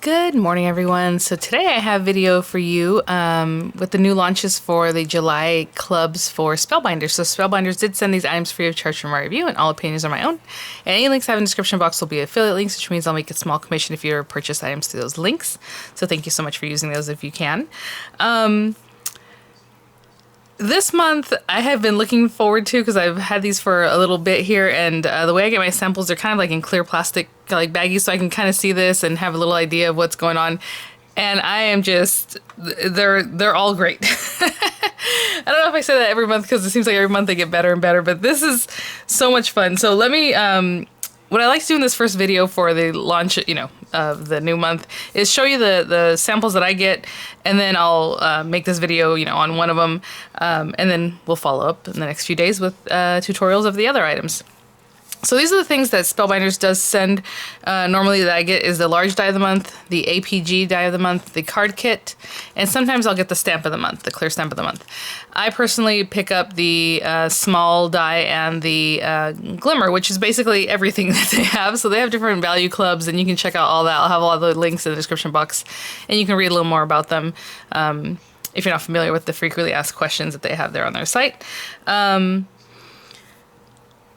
Good morning, everyone. So today I have a video for you with the new launches for the July clubs for Spellbinders. So Spellbinders did send these items free of charge from my review, and all opinions are my own. And any links I have in the description box will be affiliate links, which means I'll make a small commission if you purchase items through those links. So thank you so much for using those if you can. This month I have been looking forward to, because I've had these for a little bit here, and the way I get my samples, they're kind of like in clear plastic like baggies, so I can kind of see this and have a little idea of what's going on. And I am just, they're all great. I don't know if I say that every month, because it seems like every month they get better and better, but this is so much fun. So let me, what I like to do in this first video for the launch, of the new month is show you the samples that I get, and then I'll make this video, on one of them, and then we'll follow up in the next few days with tutorials of the other items. So these are the things that Spellbinders does send. Normally that I get is the large die of the month, the APG die of the month, the card kit, and sometimes I'll get the stamp of the month, the clear stamp of the month. I personally pick up the small die and the glimmer, which is basically everything that they have. So they have different value clubs, and you can check out all that. I'll have all the links in the description box, and you can read a little more about them if you're not familiar with the frequently asked questions that they have there on their site.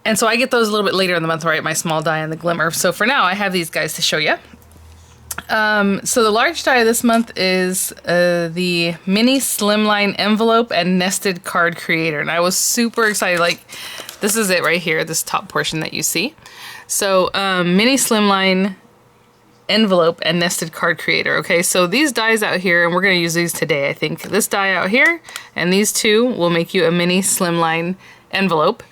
And so I get those a little bit later in the month, right? My small die and the glimmer. So for now, I have these guys to show you. So the large die this month is the mini slimline envelope and nested card creator. And I was super excited. Like, this is it right here, this top portion that you see. So mini slimline envelope and nested card creator. Okay, so these dies out here, and we're going to use these today, I think. This die out here and these two will make you a mini slimline envelope.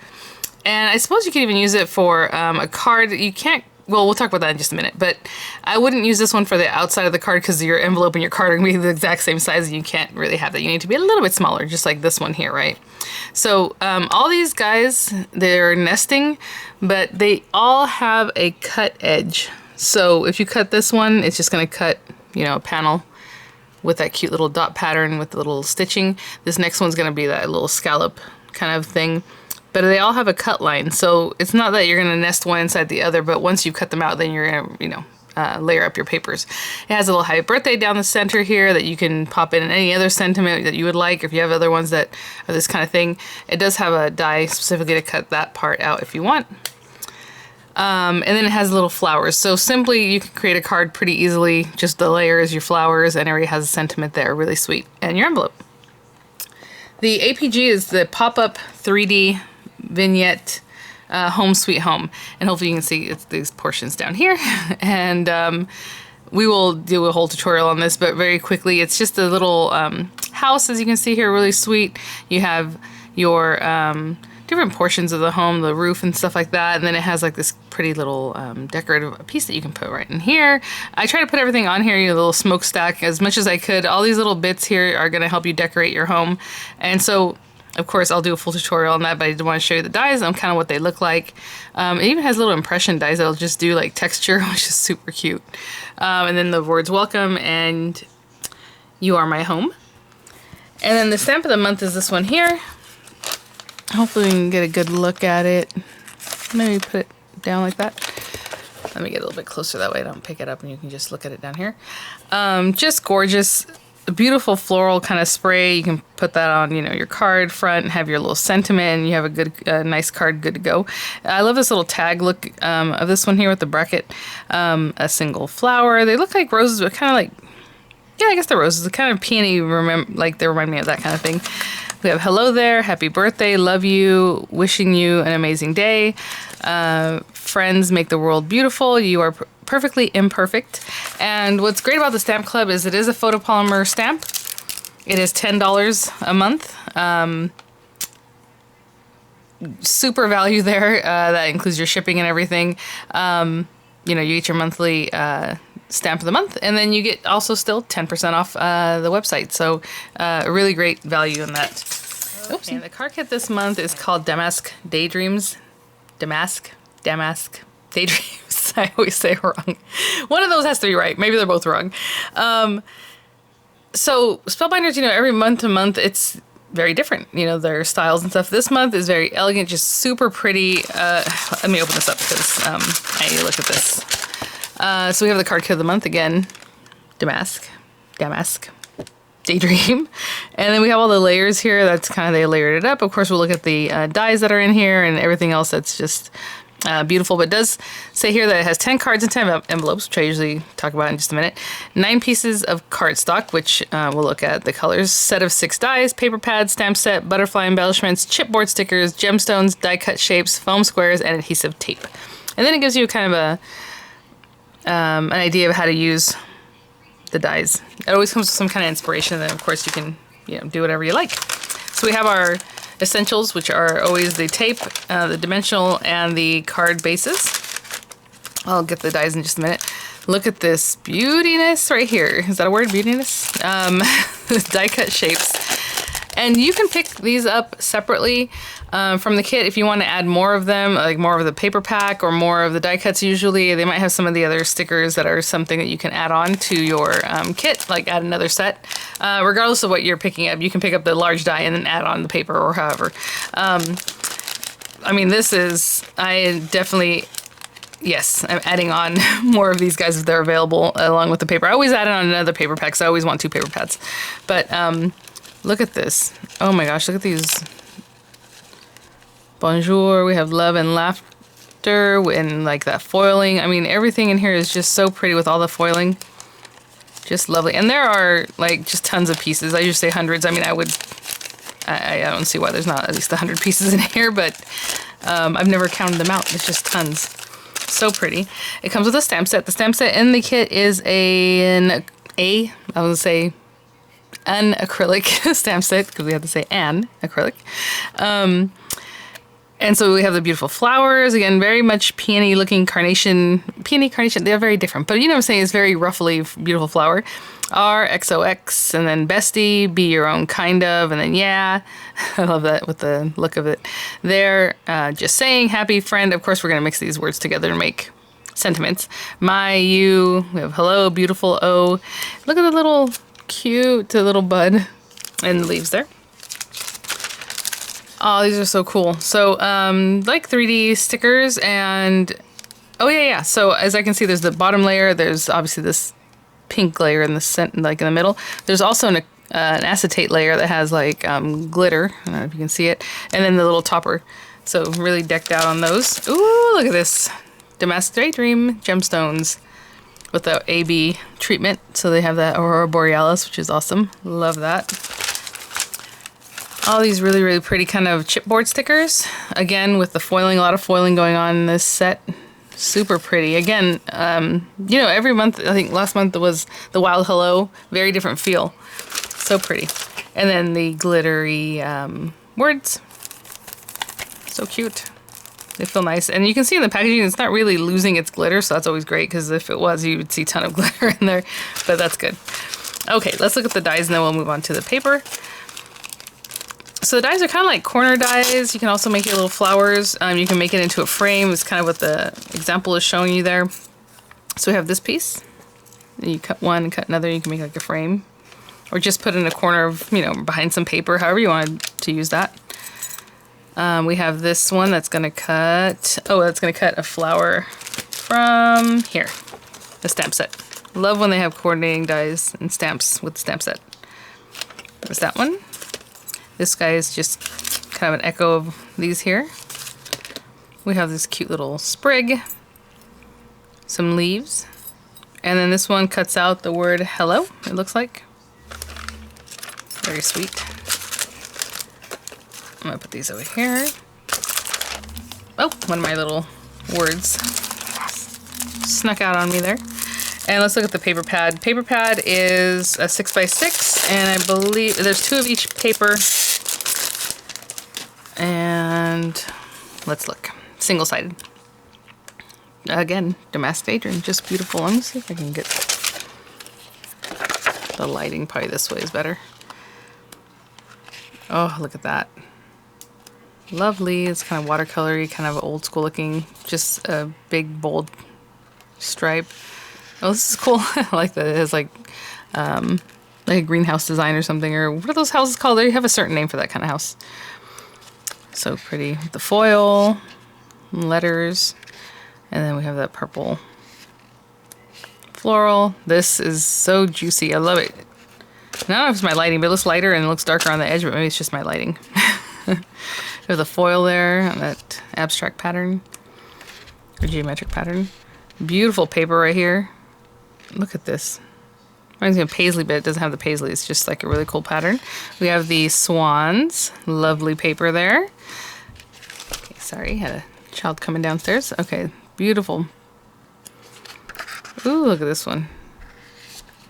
And I suppose you could even use it for a card. You can't, well, we'll talk about that in just a minute, but I wouldn't use this one for the outside of the card, because your envelope and your card are going to be the exact same size, and you can't really have that. You need to be a little bit smaller, just like this one here, right? So all these guys, they're nesting, but they all have a cut edge. So if you cut this one, it's just going to cut, a panel with that cute little dot pattern with the little stitching. This next one's going to be that little scallop kind of thing. But they all have a cut line, so it's not that you're going to nest one inside the other, but once you cut them out, then you're going to, layer up your papers. It has a little happy birthday down the center here that you can pop in any other sentiment that you would like, if you have other ones that are this kind of thing. It does have a die specifically to cut that part out if you want. And then it has little flowers. So simply, you can create a card pretty easily. Just the layers, your flowers, and it already has a sentiment there, really sweet, and your envelope. The APG is the pop-up 3D vignette Home Sweet Home, and hopefully you can see it's these portions down here. And we will do a whole tutorial on this, but very quickly, it's just a little house, as you can see here, really sweet. You have your different portions of the home, the roof and stuff like that, and then it has like this pretty little decorative piece that you can put right in here. I try to put everything on here, your little smokestack, as much as I could. All these little bits here are going to help you decorate your home, and so of course, I'll do a full tutorial on that, but I did want to show you the dies and kind of what they look like. It even has little impression dies that'll just do like texture, which is super cute. And then the words welcome and you are my home. And then the stamp of the month is this one here. Hopefully we can get a good look at it. Maybe put it down like that. Let me get a little bit closer, that way I don't pick it up and you can just look at it down here. Just gorgeous. A beautiful floral kind of spray. You can put that on, your card front and have your little sentiment, and you have a good, nice card good to go. I love this little tag look of this one here with the bracket. A single flower. They look like roses, but kind of like, yeah, I guess they're roses. The kind of peony, like they remind me of that kind of thing. We have hello there, happy birthday, love you, wishing you an amazing day. Friends make the world beautiful. You are perfectly imperfect. And what's great about the stamp club is it is a photopolymer stamp. It is $10 a month. Super value there. That includes your shipping and everything. You get your monthly stamp of the month, and then you get also still 10% off the website. So a really great value in that. Oops. And the card kit this month is called Damask Daydreams. Damask Daydreams. I always say it wrong. One of those has to be right. Maybe they're both wrong. So Spellbinders, every month to month, it's very different, their styles and stuff. This month is very elegant, just super pretty. Let me open this up because I need to look at this. So we have the card kit of the month again. Damask Daydream. And then we have all the layers here. That's kind of, they layered it up. Of course, we'll look at the dies that are in here and everything else that's just beautiful. But it does say here that it has 10 cards and 10 envelopes, which I usually talk about in just a minute. 9 pieces of cardstock, which we'll look at the colors. Set of 6 dies, paper pads, stamp set, butterfly embellishments, chipboard stickers, gemstones, die cut shapes, foam squares, and adhesive tape. And then it gives you kind of a an idea of how to use the dies. It always comes with some kind of inspiration, and then of course you can, you know, do whatever you like. So we have our essentials, which are always the tape, the dimensional, and the card bases. I'll get the dies in just a minute. Look at this beautiness right here. Is that a word, beautiness? Die cut shapes. And you can pick these up separately from the kit if you want to add more of them, like more of the paper pack or more of the die cuts usually. They might have some of the other stickers that are something that you can add on to your kit, like add another set. Regardless of what you're picking up, you can pick up the large die and then add on the paper or however. I mean, this is, I definitely, yes, I'm adding on more of these guys if they're available along with the paper. I always add on another paper pack, so I always want 2 paper pads. But look at this. Oh my gosh, look at these. Bonjour, we have love and laughter and like that foiling. I mean, everything in here is just so pretty with all the foiling. Just lovely. And there are like just tons of pieces. I usually say hundreds. I mean, I don't see why there's not at least 100 pieces in here, but I've never counted them out. It's just tons. So pretty. It comes with a stamp set. The stamp set in the kit is an acrylic stamp set, because we have to say an acrylic. And so we have the beautiful flowers, again, very much peony looking carnation, they're very different, but you know what I'm saying, it's very ruffly, beautiful flower. R, XOX, and then bestie, be your own kind of, and then yeah, I love that with the look of it there. Just saying, happy friend, of course we're gonna mix these words together to make sentiments. My, you, we have hello, beautiful, oh, look at the little cute little bud and leaves there. Oh, these are so cool. So, like 3D stickers and, oh yeah. So as I can see, there's the bottom layer. There's obviously this pink layer in the like in the middle. There's also an acetate layer that has like glitter. I don't know if you can see it. And then the little topper. So really decked out on those. Ooh, look at this. Damask Daydream gemstones with the AB treatment. So they have that Aurora Borealis, which is awesome. Love that. All these really, really pretty kind of chipboard stickers. Again, with the foiling, a lot of foiling going on in this set. Super pretty. Again, you know, every month, I think last month was the Wild Hello. Very different feel. So pretty. And then the glittery words. So cute. They feel nice. And you can see in the packaging, it's not really losing its glitter, so that's always great, because if it was, you would see a ton of glitter in there. But that's good. Okay, let's look at the dies, and then we'll move on to the paper. So the dies are kind of like corner dies. You can also make your little flowers. You can make it into a frame. It's kind of what the example is showing you there. So we have this piece. And you cut one and cut another. You can make like a frame. Or just put in a corner of, you know, behind some paper, however you want to use that. We have this one that's going to cut, that's going to cut a flower from here. The stamp set. Love when they have coordinating dies and stamps with the stamp set. There's that one. This guy is just kind of an echo of these here. We have this cute little sprig, some leaves, and then this one cuts out the word hello, it looks like. Very sweet. I'm gonna put these over here. Oh, one of my little words snuck out on me there. And let's look at the paper pad. Paper pad is a 6x6, and I believe there's 2 of each paper. And let's look. Single-sided. Again, Damask Daydream, just beautiful. Let me see if I can get the lighting. Probably this way is better. Oh, look at that. Lovely. It's kind of watercolory, kind of old school looking. Just a big, bold stripe. Oh, this is cool. I like that it has like a greenhouse design or something. Or what are those houses called? They have a certain name for that kind of house. So pretty. The foil, letters, and then we have that purple floral. This is so juicy. I love it. I don't know if it's my lighting, but it looks lighter and it looks darker on the edge, but maybe it's just my lighting. There's the foil there, and that abstract pattern, or geometric pattern. Beautiful paper right here. Look at this. Reminds me of paisley, but it doesn't have the paisley. It's just like a really cool pattern. We have the swans. Lovely paper there. Okay, sorry, had a child coming downstairs. Okay, beautiful. Ooh, look at this one.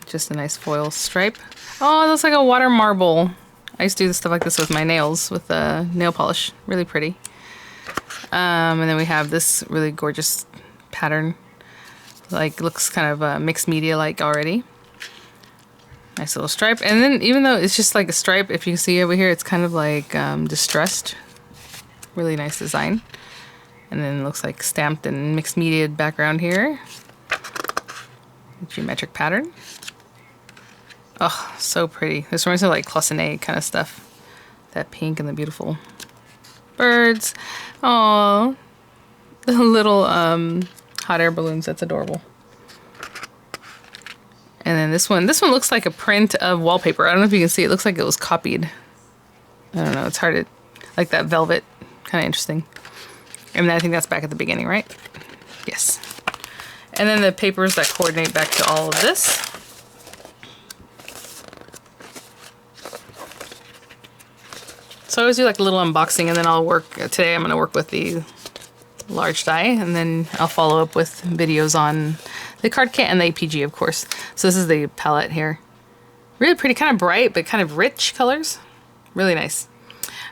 Just a nice foil stripe. Oh, it looks like a water marble. I used to do stuff like this with my nails, with nail polish. Really pretty. And then we have this really gorgeous pattern. Like, looks kind of mixed media-like already. Nice little stripe. And then, even though it's just like a stripe, if you can see over here, it's kind of like distressed. Really nice design. And then it looks like stamped and mixed media background here. Geometric pattern. Oh, so pretty. This reminds me of like cloisonné kind of stuff. That pink and the beautiful birds. Oh, the little hot air balloons. That's adorable. And then this one looks like a print of wallpaper. I don't know if you can see. It looks like it was copied. I don't know. It's hard to, like that velvet. Kind of interesting. And then I think that's back at the beginning, right? Yes. And then the papers that coordinate back to all of this. So I always do like a little unboxing, and then I'll work, today I'm going to work with the large die, and then I'll follow up with videos on the card kit and the APG, of course. So this is the palette here. Really pretty, kind of bright, but kind of rich colors. Really nice.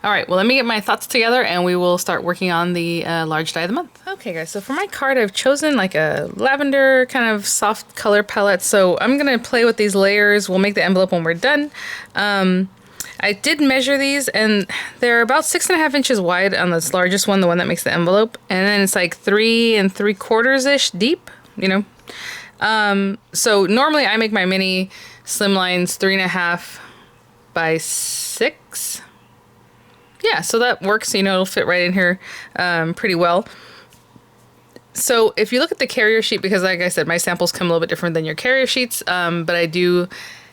All right, well, let me get my thoughts together and we will start working on the large die of the month. Okay, guys, so for my card, I've chosen like a lavender kind of soft color palette. So I'm gonna play with these layers. We'll make the envelope when we're done. I did measure these, and they're about 6.5 inches wide on this largest one, the one that makes the envelope. And then it's like 3 3/4-ish deep, you know. So normally I make my mini slimlines 3.5 by 6. Yeah, so that works, you know, it'll fit right in here pretty well. So if you look at the carrier sheet, because like I said, my samples come a little bit different than your carrier sheets, but I do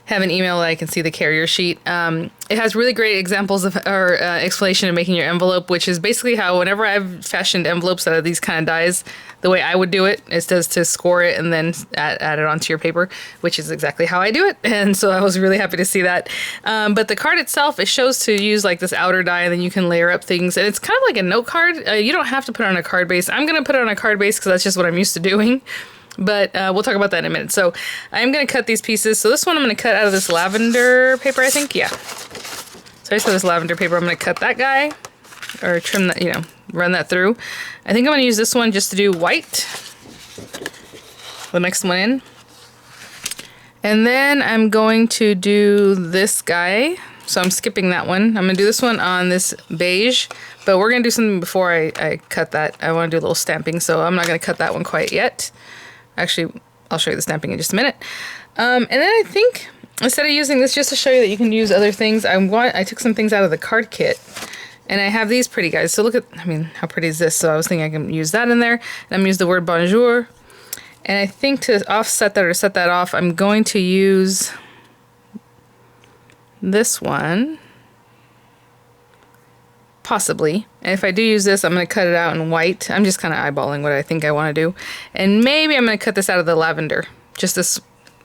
have an email that I can see the carrier sheet. It has really great examples of, or explanation of making your envelope, which is basically how whenever I've fashioned envelopes out of these kind of dies, the way I would do it is just to score it and then add it onto your paper, which is exactly how I do it. And so I was really happy to see that. But the card itself, it shows to use like this outer die, and then you can layer up things. And it's kind of like a note card. You don't have to put it on a card base. I'm going to put it on a card base because that's just what I'm used to doing. But we'll talk about that in a minute. So I'm going to cut these pieces. So this one I'm going to cut out of this lavender paper, I think. Yeah. So I just have this lavender paper. I'm going to cut that guy, or trim that, you know, run that through. I think I'm going to use this one just to do white. The next one in. And then I'm going to do this guy. So I'm skipping that one. I'm going to do this one on this beige. But we're going to do something before I cut that. I want to do a little stamping. So I'm not going to cut that one quite yet. Actually, I'll show you the stamping in just a minute. And then I think, instead of using this just to show you that you can use other things, I took some things out of the card kit. And I have these pretty guys. So look at, I mean, how pretty is this? So I was thinking I can use that in there. And I'm going to use the word bonjour. And I think to offset that or set that off, I'm going to use this one. Possibly. And if I do use this, I'm going to cut it out in white. I'm just kind of eyeballing what I think I want to do. And maybe I'm going to cut this out of the lavender. Just this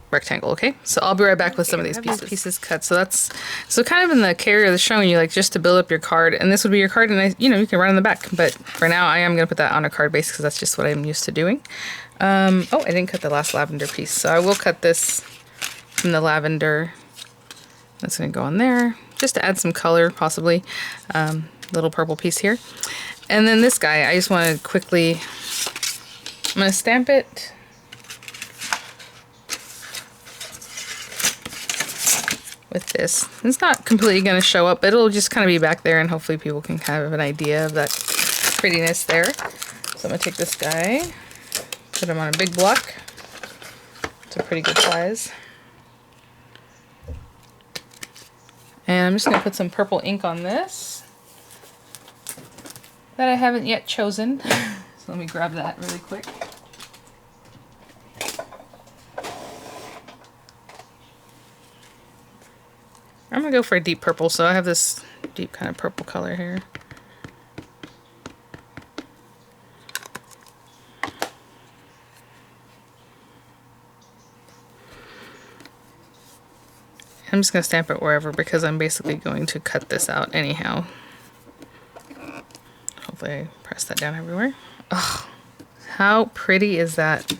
rectangle, okay? So I'll be right back with some of these pieces cut. So that's, so kind of in the carrier that's showing you, like, just to build up your card. And this would be your card, and you know, you can run on the back. But for now, I am going to put that on a card base because that's just what I'm used to doing. Oh, I didn't cut the last lavender piece. So I will cut this from the lavender. That's going to go on there. Just to add some color, possibly. Little purple piece here. And then this guy, I just want to quickly, I'm going to stamp it. With this. It's not completely going to show up, but it'll just kind of be back there, and hopefully people can have an idea of that prettiness there. So I'm going to take this guy, put him on a big block. It's a pretty good size. And I'm just going to put some purple ink on this that I haven't yet chosen. So let me grab that really quick. I'm gonna go for a deep purple, so I have this deep kind of purple color here. I'm just gonna stamp it wherever because I'm basically going to cut this out anyhow. Hopefully I press that down everywhere. Oh, how pretty is that?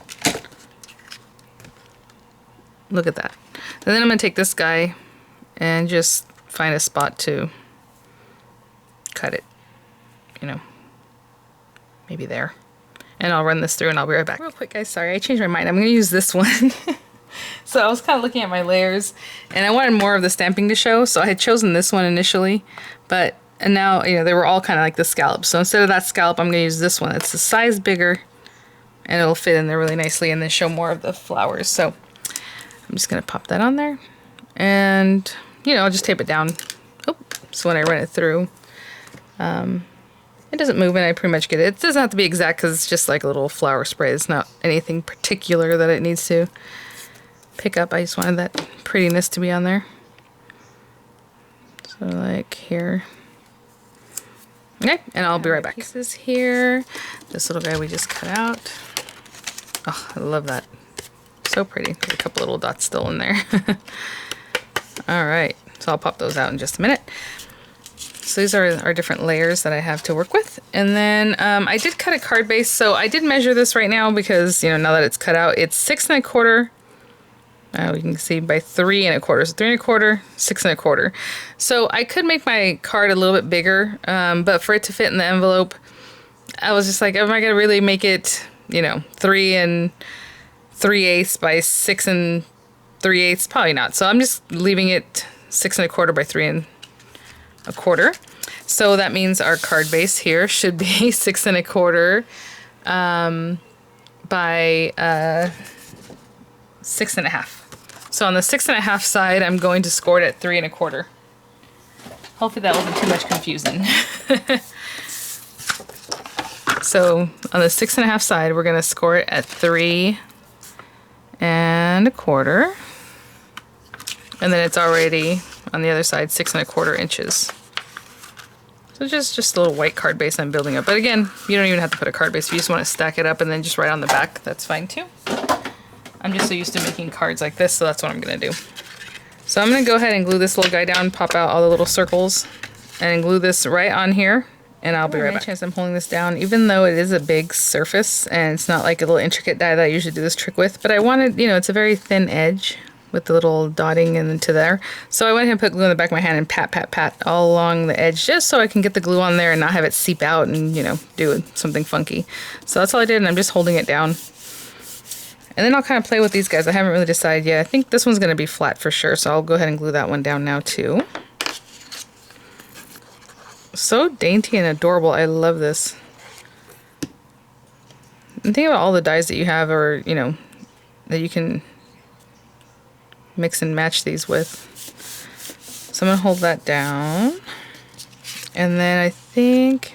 Look at that. And then I'm gonna take this guy and just find a spot to cut it, you know, maybe there. And I'll run this through and I'll be right back. Real quick guys, sorry, I changed my mind. I'm gonna use this one. So I was kind of looking at my layers and I wanted more of the stamping to show, so I had chosen this one initially, but and now, you know, they were all kind of like the scallop. So instead of that scallop, I'm gonna use this one. It's a size bigger and it'll fit in there really nicely and then show more of the flowers. So I'm just gonna pop that on there and, you know, I'll just tape it down. Oh, so when I run it through, it doesn't move and I pretty much get it. It doesn't have to be exact because it's just like a little flower spray. It's not anything particular that it needs to pick up. I just wanted that prettiness to be on there. So like here. Okay, and I'll be right back. Pieces here. This little guy we just cut out. Oh, I love that. So pretty. There's a couple little dots still in there. All right, so I'll pop those out in just a minute. So these are our different layers that I have to work with. And then I did cut a card base. So I did measure this right now because, you know, now that it's cut out, it's 6 1/4. You can see by 3 1/4. So 3 1/4, 6 1/4. So I could make my card a little bit bigger, but for it to fit in the envelope, I was just like, am I gonna really make it, you know, 3 3/8 by 6 3/8? Probably not. So I'm just leaving it 6 1/4 by 3 1/4. So that means our card base here should be 6 1/4 by 6 1/2. So on the 6 1/2 side, I'm going to score it at 3 1/4. Hopefully that wasn't too much confusing. So on the 6 1/2 side, we're going to score it at 3 1/4. And then it's already on the other side 6 1/4 inches. So just a little white card base I'm building up. But again, you don't even have to put a card base. If you just want to stack it up and then just write on the back, that's fine too. I'm just so used to making cards like this, so that's what I'm gonna do. So I'm gonna go ahead and glue this little guy down, pop out all the little circles, and glue this right on here, and I'll be right back. Chance I'm holding this down, even though it is a big surface, and it's not like a little intricate die that I usually do this trick with, but I wanted, you know, it's a very thin edge with the little dotting into there. So I went ahead and put glue in the back of my hand and pat, pat, pat all along the edge, just so I can get the glue on there and not have it seep out and, you know, do something funky. So that's all I did, and I'm just holding it down. And then I'll kind of play with these guys. I haven't really decided yet. I think this one's going to be flat for sure, so I'll go ahead and glue that one down now too. So dainty and adorable. I love this. And think about all the dies that you have, or, you know, that you can mix and match these with. So I'm going to hold that down. And then I think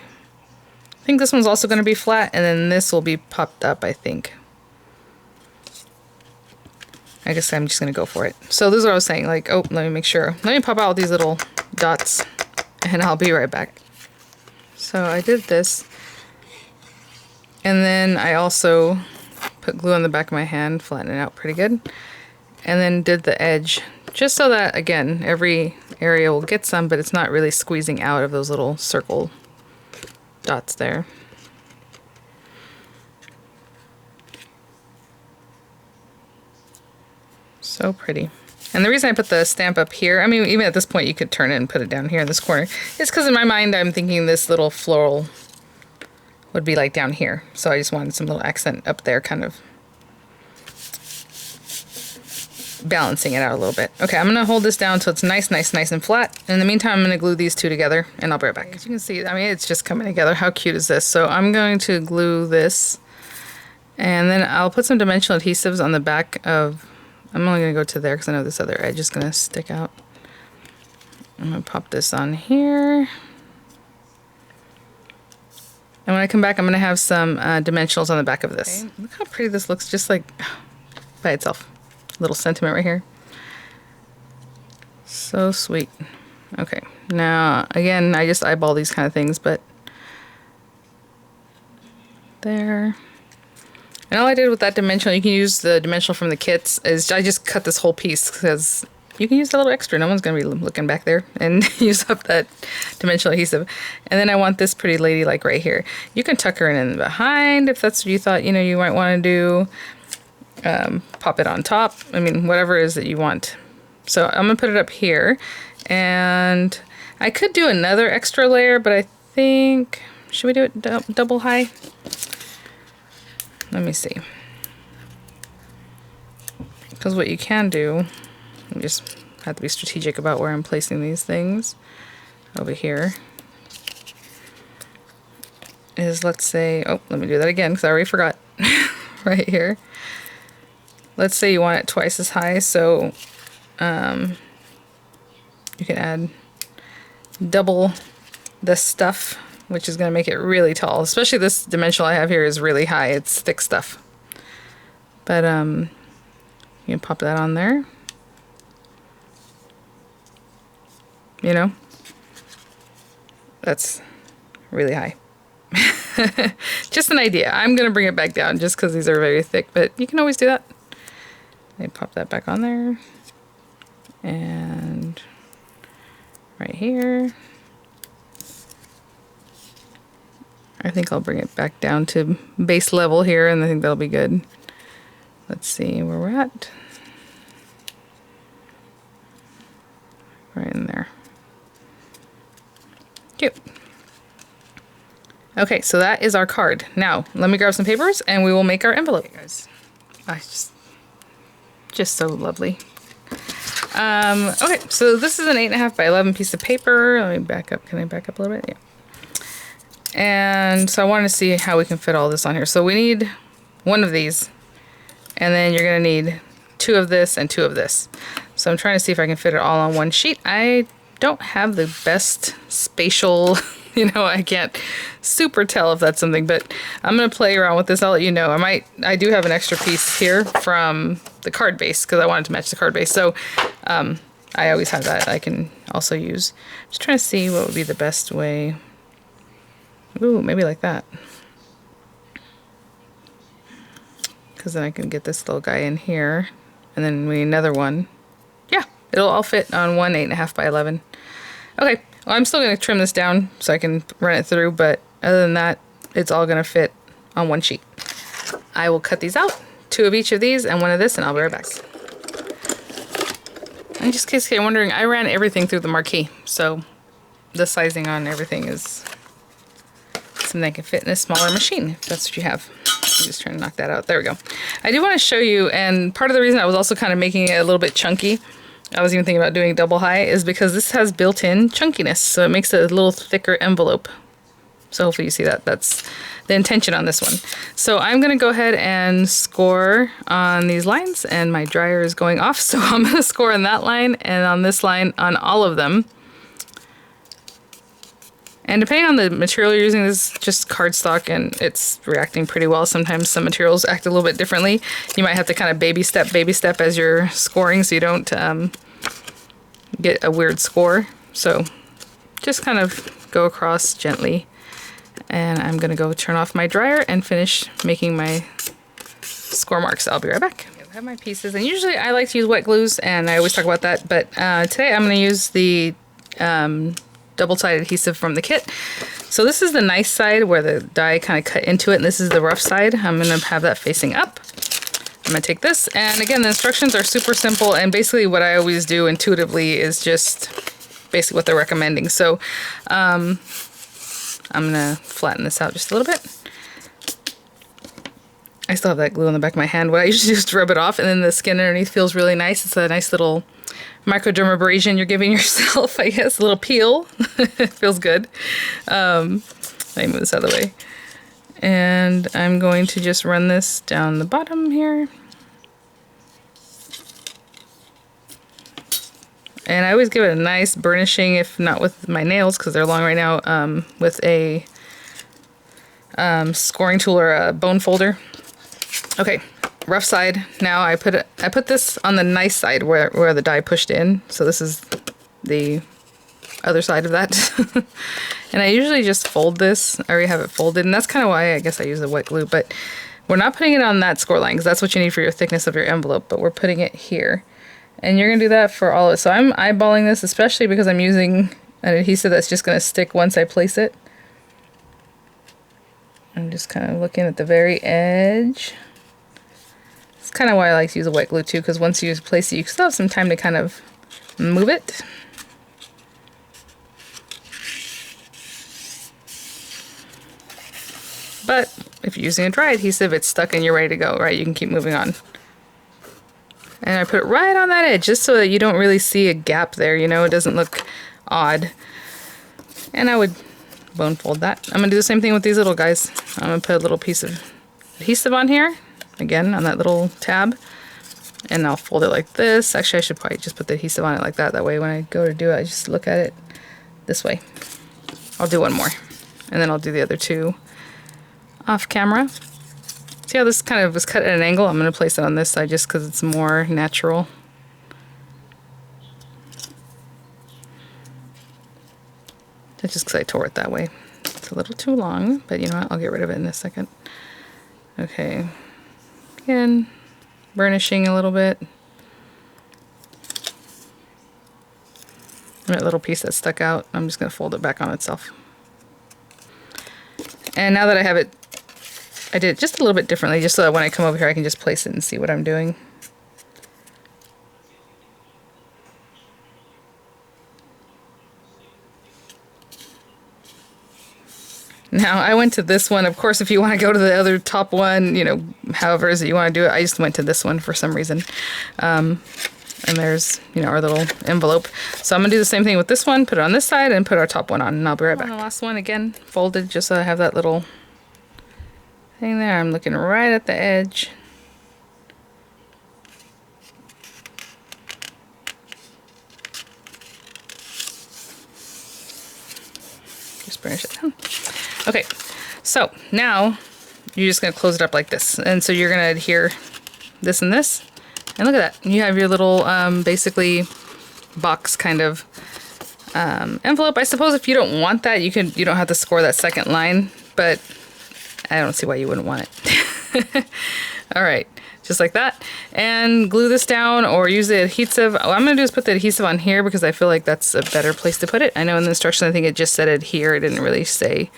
this one's also going to be flat, and then this will be popped up, I think. I guess I'm just going to go for it. So this is what I was saying, like, oh, let me make sure. Let me pop out these little dots, and I'll be right back. So I did this. And then I also put glue on the back of my hand, flatten it out pretty good. And then did the edge, just so that, again, every area will get some, but it's not really squeezing out of those little circle dots there. So pretty. And the reason I put the stamp up here, I mean, even at this point you could turn it and put it down here in this corner, is because in my mind I'm thinking this little floral would be like down here. So I just wanted some little accent up there, kind of balancing it out a little bit. Okay, I'm gonna hold this down so it's nice and flat. In the meantime, I'm gonna glue these two together and I'll be right back. As you can see, I mean, it's just coming together. How cute is this? So I'm going to glue this, and then I'll put some dimensional adhesives on the back of, I'm only gonna go to there because I know this other edge is gonna stick out. I'm gonna pop this on here. And when I come back, I'm gonna have some dimensionals on the back of this. Okay. Look how pretty this looks, just like by itself. Little sentiment right here. So sweet. Okay, now again, I just eyeball these kind of things, but there. And all I did with that dimensional, you can use the dimensional from the kits, is I just cut this whole piece because you can use a little extra. No one's going to be looking back there and use up that dimensional adhesive. And then I want this pretty lady like right here. You can tuck her in behind if that's what you thought, you know, you might want to do. Pop it on top. I mean, whatever it is that you want. So I'm going to put it up here. And I could do another extra layer, but I think, should we do it double high? Let me see. Because what you can do, you just have to be strategic about where I'm placing these things. Over here is, let's say, oh, let me do that again because I already forgot. Right here. Let's say you want it twice as high, so you can add double the stuff, which is going to make it really tall. Especially this dimensional I have here is really high. It's thick stuff. But you can pop that on there. You know? That's really high. Just an idea. I'm going to bring it back down just because these are very thick, but you can always do that. They pop that back on there. And right here. I think I'll bring it back down to base level here, and I think that'll be good. Let's see where we're at. Right in there. Cute. Okay, so that is our card. Now, let me grab some papers and we will make our envelope. Okay, guys. Just so lovely. Okay, so this is an 8.5 by 11 piece of paper. Let me back up. Can I back up a little bit? Yeah. And so I wanted to see how we can fit all this on here. So we need one of these, and then you're gonna need 2 of this and 2 of this. So I'm trying to see if I can fit it all on one sheet. I don't have the best spatial, you know, I can't super tell if that's something, but I'm gonna play around with this. I'll let you know. I do have an extra piece here from the card base because I wanted to match the card base. So I always have that I can also use. Just trying to see what would be the best way. Ooh, maybe like that. Because then I can get this little guy in here. And then we need another one. Yeah, it'll all fit on one 8.5 by 11. Okay, well, I'm still going to trim this down so I can run it through. But other than that, it's all going to fit on one sheet. I will cut these out. 2 of each of these and 1 of this, and I'll be right back. And just in case you're wondering, I ran everything through the marquee. So the sizing on everything is something that can fit in a smaller machine, if that's what you have. I'm just trying to knock that out. There we go. I do want to show you, and part of the reason I was also kind of making it a little bit chunky, I was even thinking about doing double high, is because this has built-in chunkiness, so it makes it a little thicker envelope. So hopefully you see that. That's the intention on this one. So I'm going to go ahead and score on these lines, and my dryer is going off, so I'm going to score on that line and on this line on all of them. And depending on the material you're using, this is just cardstock and it's reacting pretty well. Sometimes some materials act a little bit differently. You might have to kind of baby step as you're scoring so you don't get a weird score. So just kind of go across gently. And I'm going to go turn off my dryer and finish making my score marks. I'll be right back. I have my pieces, and usually I like to use wet glues, and I always talk about that, but today I'm going to use the double-sided adhesive from the kit. So this is the nice side where the die kind of cut into it, and this is the rough side. I'm going to have that facing up. I'm going to take this, and again, the instructions are super simple, and basically what I always do intuitively is just basically what they're recommending. So I'm going to flatten this out just a little bit. I still have that glue on the back of my hand. What I usually do is rub it off, and then the skin underneath feels really nice. It's a nice little microdermabrasion you're giving yourself, I guess. A little peel. It feels good. Let me move this out of the way. And I'm going to just run this down the bottom here. And I always give it a nice burnishing, if not with my nails, because they're long right now, with a scoring tool or a bone folder. Okay, rough side. Now I put this on the nice side where the die pushed in. So this is the other side of that. And I usually just fold this. I already have it folded, and that's kind of why I guess I use the wet glue, but we're not putting it on that score line because that's what you need for your thickness of your envelope, but we're putting it here. And you're gonna do that for all of it. So I'm eyeballing this, especially because I'm using an adhesive that's just gonna stick once I place it. I'm just kind of looking at the very edge. It's kind of why I like to use a wet glue too, because once you place it, you still have some time to kind of move it. But if you're using a dry adhesive, it's stuck and you're ready to go, right? You can keep moving on. And I put it right on that edge just so that you don't really see a gap there, you know, it doesn't look odd. And I would bone fold that. I'm gonna do the same thing with these little guys. I'm gonna put a little piece of adhesive on here, again, on that little tab. And I'll fold it like this. Actually, I should probably just put the adhesive on it like that. That way when I go to do it, I just look at it this way. I'll do one more. And then I'll do the other two off camera. See how this kind of was cut at an angle? I'm going to place it on this side just because it's more natural. That's just because I tore it that way. It's a little too long, but you know what? I'll get rid of it in a second. Okay. Again, burnishing a little bit. And that little piece that stuck out, I'm just going to fold it back on itself. And now that I have it, I did it just a little bit differently, just so that when I come over here I can just place it and see what I'm doing. Now I went to this one. Of course, if you want to go to the other top one, you know, however it is that you want to do it, I just went to this one for some reason. And there's, you know, our little envelope. So I'm gonna do the same thing with this one, put it on this side and put our top one on, and I'll be right back. The last one, again, folded just so I have that little thing there. I'm looking right at the edge. Just burnish it down. Okay, so now you're just gonna close it up like this. And so you're gonna adhere this and this. And look at that. You have your little, basically, box kind of envelope. I suppose if you don't want that, you don't have to score that second line, but I don't see why you wouldn't want it. All right, just like that. And glue this down or use the adhesive. What I'm gonna do is put the adhesive on here because I feel like that's a better place to put it. I know in the instructions, I think it just said adhere. It didn't really say.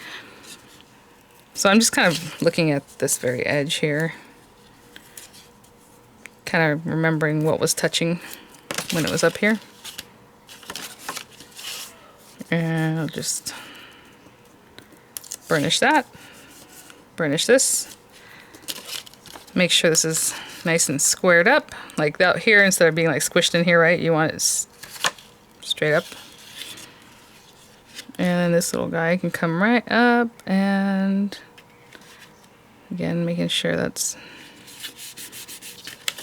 So I'm just kind of looking at this very edge here. Kind of remembering what was touching when it was up here. And I'll just burnish that. Burnish this. Make sure this is nice and squared up like that here instead of being like squished in here, right? You want it straight up. And then this little guy can come right up, and again making sure that's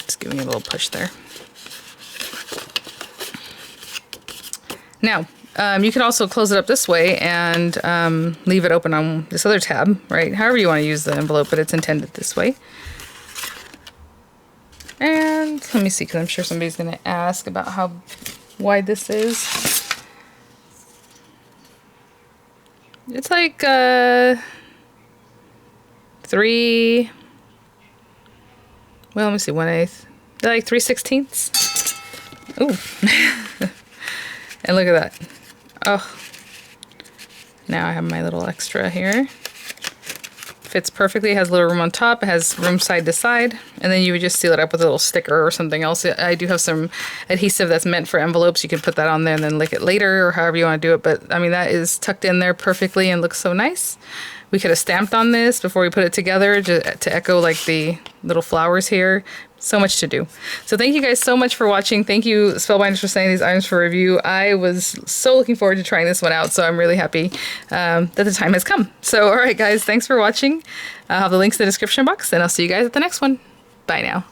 just giving it a little push there. Now you can also close it up this way and leave it open on this other tab, right? However you want to use the envelope, but it's intended this way. And let me see, because I'm sure somebody's going to ask about how wide this is. It's like 3, well, let me see, 1/8, like 3/16. Ooh. And look at that. Oh, now I have my little extra here. Fits perfectly, has a little room on top, it has room side to side, and then you would just seal it up with a little sticker or something else. I do have some adhesive that's meant for envelopes. You can put that on there and then lick it later or however you want to do it, but I mean that is tucked in there perfectly and looks so nice. We could have stamped on this before we put it together to echo like the little flowers here. So much to do. So thank you guys so much for watching. Thank you, Spellbinders, for sending these items for review. I was so looking forward to trying this one out, so I'm really happy that the time has come. So all right, guys, thanks for watching. I'll have the links in the description box, and I'll see you guys at the next one. Bye now.